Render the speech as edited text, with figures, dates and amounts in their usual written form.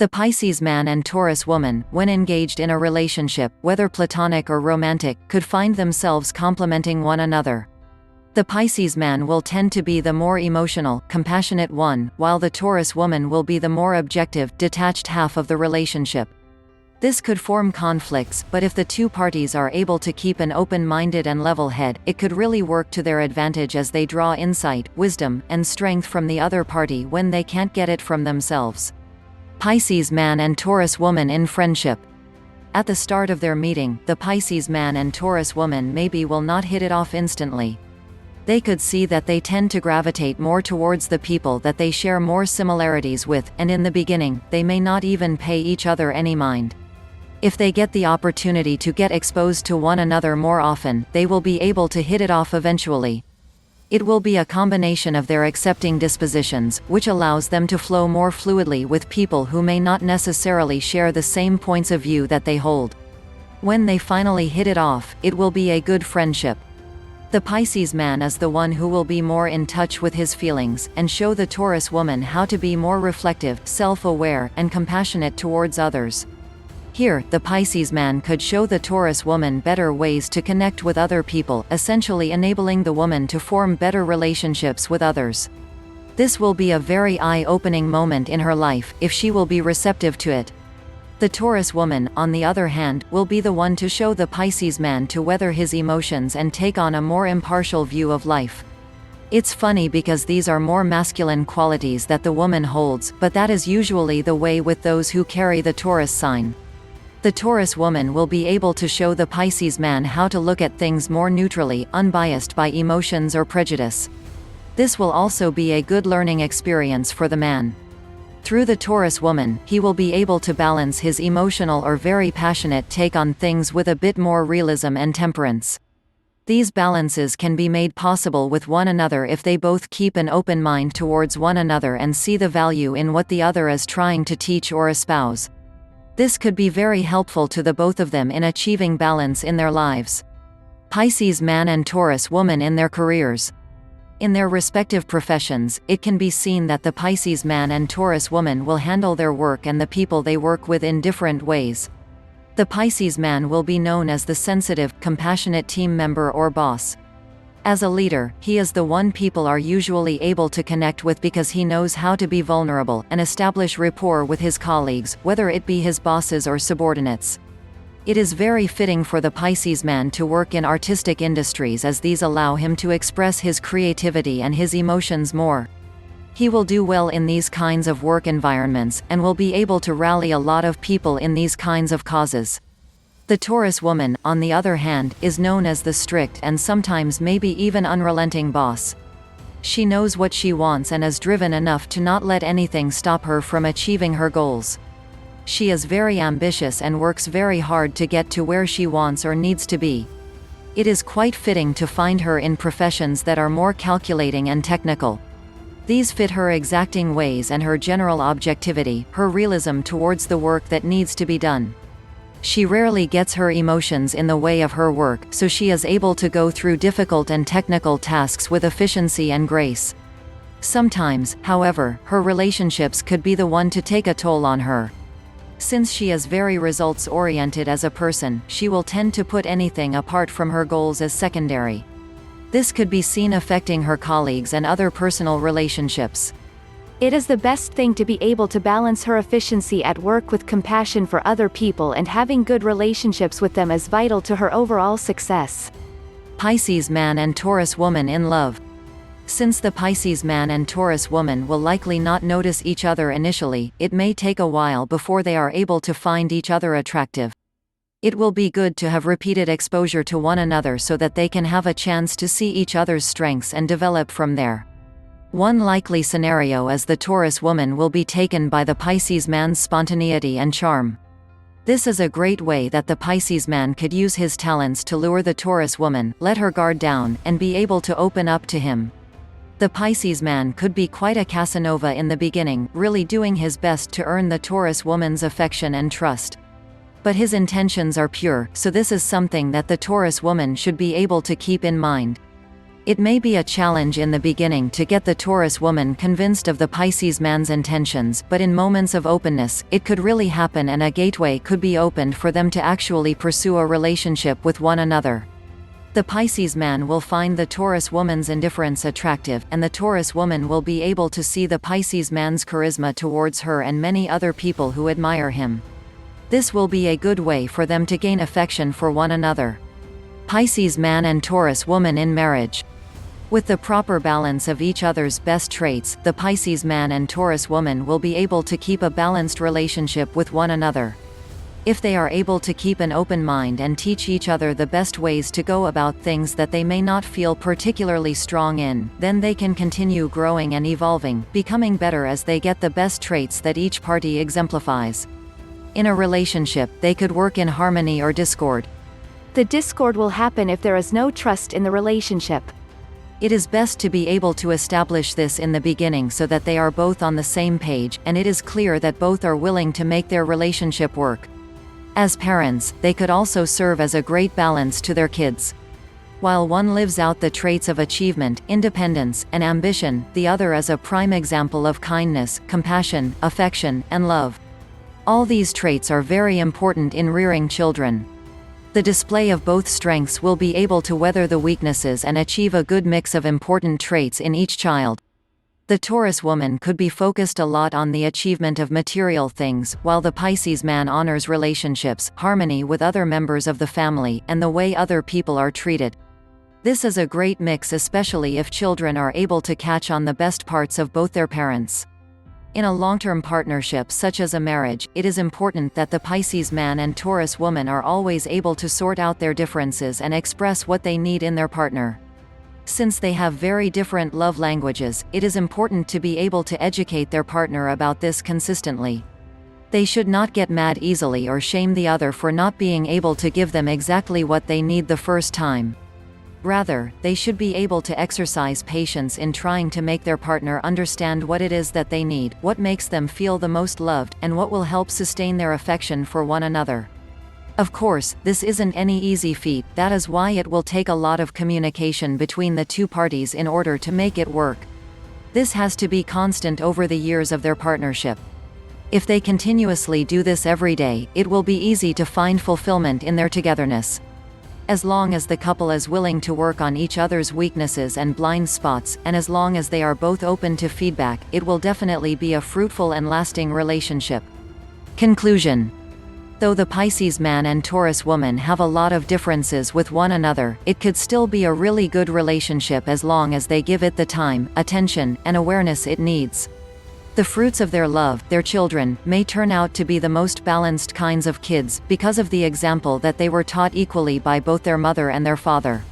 The Pisces man and Taurus woman, when engaged in a relationship, whether platonic or romantic, could find themselves complementing one another. The Pisces man will tend to be the more emotional, compassionate one, while the Taurus woman will be the more objective, detached half of the relationship. This could form conflicts, but if the two parties are able to keep an open-minded and level head, it could really work to their advantage as they draw insight, wisdom, and strength from the other party when they can't get it from themselves. Pisces man and Taurus woman in friendship. At the start of their meeting, the Pisces man and Taurus woman maybe will not hit it off instantly. They could see that they tend to gravitate more towards the people that they share more similarities with, and in the beginning, they may not even pay each other any mind. If they get the opportunity to get exposed to one another more often, they will be able to hit it off eventually. It will be a combination of their accepting dispositions, which allows them to flow more fluidly with people who may not necessarily share the same points of view that they hold. When they finally hit it off, it will be a good friendship. The Pisces man is the one who will be more in touch with his feelings, and show the Taurus woman how to be more reflective, self-aware, and compassionate towards others. Here, the Pisces man could show the Taurus woman better ways to connect with other people, essentially enabling the woman to form better relationships with others. This will be a very eye-opening moment in her life, if she will be receptive to it. The Taurus woman, on the other hand, will be the one to show the Pisces man to weather his emotions and take on a more impartial view of life. It's funny because these are more masculine qualities that the woman holds, but that is usually the way with those who carry the Taurus sign. The Taurus woman will be able to show the Pisces man how to look at things more neutrally, unbiased by emotions or prejudice. This will also be a good learning experience for the man. Through the Taurus woman, he will be able to balance his emotional or very passionate take on things with a bit more realism and temperance. These balances can be made possible with one another if they both keep an open mind towards one another and see the value in what the other is trying to teach or espouse. This could be very helpful to the both of them in achieving balance in their lives. Pisces man and Taurus woman in their careers. In their respective professions, it can be seen that the Pisces man and Taurus woman will handle their work and the people they work with in different ways. The Pisces man will be known as the sensitive, compassionate team member or boss. As a leader, he is the one people are usually able to connect with because he knows how to be vulnerable and establish rapport with his colleagues, whether it be his bosses or subordinates. It is very fitting for the Pisces man to work in artistic industries as these allow him to express his creativity and his emotions more. He will do well in these kinds of work environments, and will be able to rally a lot of people in these kinds of causes. The Taurus woman, on the other hand, is known as the strict and sometimes maybe even unrelenting boss. She knows what she wants and is driven enough to not let anything stop her from achieving her goals. She is very ambitious and works very hard to get to where she wants or needs to be. It is quite fitting to find her in professions that are more calculating and technical. These fit her exacting ways and her general objectivity, her realism towards the work that needs to be done. She rarely gets her emotions in the way of her work, so she is able to go through difficult and technical tasks with efficiency and grace. Sometimes, however, her relationships could be the one to take a toll on her. Since she is very results-oriented as a person, she will tend to put anything apart from her goals as secondary. This could be seen affecting her colleagues and other personal relationships. It is the best thing to be able to balance her efficiency at work with compassion for other people, and having good relationships with them is vital to her overall success. Pisces man and Taurus woman in love. Since the Pisces man and Taurus woman will likely not notice each other initially, it may take a while before they are able to find each other attractive. It will be good to have repeated exposure to one another so that they can have a chance to see each other's strengths and develop from there. One likely scenario is the Taurus woman will be taken by the Pisces man's spontaneity and charm. This is a great way that the Pisces man could use his talents to lure the Taurus woman, let her guard down, and be able to open up to him. The Pisces man could be quite a Casanova in the beginning, really doing his best to earn the Taurus woman's affection and trust. But his intentions are pure, so this is something that the Taurus woman should be able to keep in mind. It may be a challenge in the beginning to get the Taurus woman convinced of the Pisces man's intentions, but in moments of openness, it could really happen and a gateway could be opened for them to actually pursue a relationship with one another. The Pisces man will find the Taurus woman's indifference attractive, and the Taurus woman will be able to see the Pisces man's charisma towards her and many other people who admire him. This will be a good way for them to gain affection for one another. Pisces man and Taurus woman in marriage. With the proper balance of each other's best traits, the Pisces man and Taurus woman will be able to keep a balanced relationship with one another. If they are able to keep an open mind and teach each other the best ways to go about things that they may not feel particularly strong in, then they can continue growing and evolving, becoming better as they get the best traits that each party exemplifies. In a relationship, they could work in harmony or discord. The discord will happen if there is no trust in the relationship. It is best to be able to establish this in the beginning so that they are both on the same page, and it is clear that both are willing to make their relationship work. As parents, they could also serve as a great balance to their kids. While one lives out the traits of achievement, independence, and ambition, the other is a prime example of kindness, compassion, affection, and love. All these traits are very important in rearing children. The display of both strengths will be able to weather the weaknesses and achieve a good mix of important traits in each child. The Taurus woman could be focused a lot on the achievement of material things, while the Pisces man honors relationships, harmony with other members of the family, and the way other people are treated. This is a great mix, especially if children are able to catch on the best parts of both their parents. In a long-term partnership such as a marriage, it is important that the Pisces man and Taurus woman are always able to sort out their differences and express what they need in their partner. Since they have very different love languages, it is important to be able to educate their partner about this consistently. They should not get mad easily or shame the other for not being able to give them exactly what they need the first time. Rather, they should be able to exercise patience in trying to make their partner understand what it is that they need, what makes them feel the most loved, and what will help sustain their affection for one another. Of course, this isn't any easy feat, that is why it will take a lot of communication between the two parties in order to make it work. This has to be constant over the years of their partnership. If they continuously do this every day, it will be easy to find fulfillment in their togetherness. As long as the couple is willing to work on each other's weaknesses and blind spots, and as long as they are both open to feedback, it will definitely be a fruitful and lasting relationship. Conclusion. Though the Pisces man and Taurus woman have a lot of differences with one another, it could still be a really good relationship as long as they give it the time, attention, and awareness it needs. The fruits of their love, their children, may turn out to be the most balanced kinds of kids, because of the example that they were taught equally by both their mother and their father.